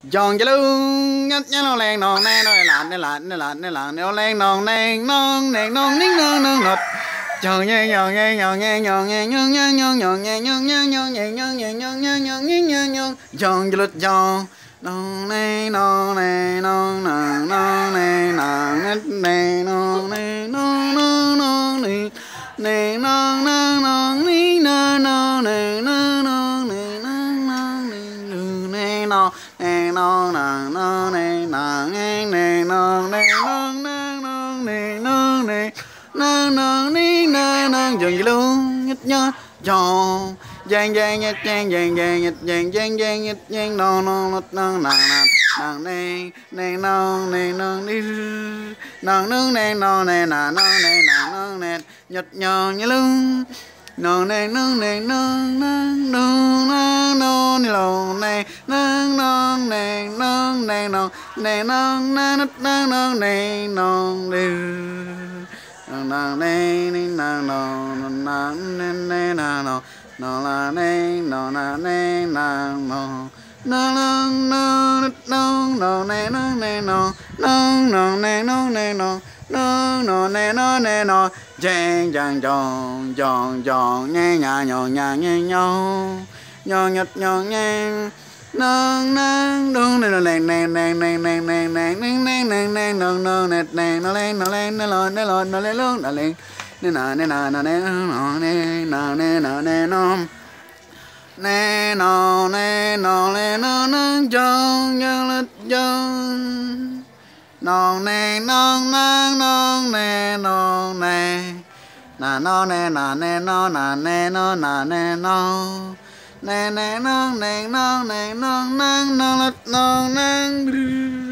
giòn cho luôn nhát nhát nó len non nè nó là nó len non nè non nè non nín non non nọt giòn nhẹ giòn nhẹ giòn nhẹ giòn nhẹ nhon nhẹ nhon nhon nhẹ nhon nhẹ nhon nhẹ nhon nhẹ nhon nhẹ nhon nhẹ nhon nhon giòn cho lít giòn non nè non nè non non non nè non nè non nè non non non nè nè non non non nè non non nè non non nè non non nè non nè non non non nè non nè non nè non non nè non nè non non nè non non dừng luôn nhích nhót giòn giang giang nhích giang giang giang nhích giang giang giang nhích giang non non non non nàng nè nè non nè non đi non nương nè non nè nà non nè nà non nè nhích nhon như luôn non nè non nè non non non non non non nè non non nè non nè non nè non non non non nè non đi non nè non non non nè non non là nè non là nè non non non non non non nè non nè non non non nè non nè non non non nè non nè non chang chang giòn giòn giòn nghe nhà nhòn nhà nghe nhau nhòn nhật nhòn nghe non non đúng này nè nè nè nè nè nè nè nè nè nè nè non non nè nè nó lên nó lên nó lên nó lên nó lên luôn nó lên nè nè nè nè nè nè nó nè nè nè nè nè nó nè nó nè nó nè nó nó giòn giòn lít giòn non nè non non non nè non nè nà nó nè nà nè nó nà nè nó nà nè nó nè nè non nè non nè non non non non non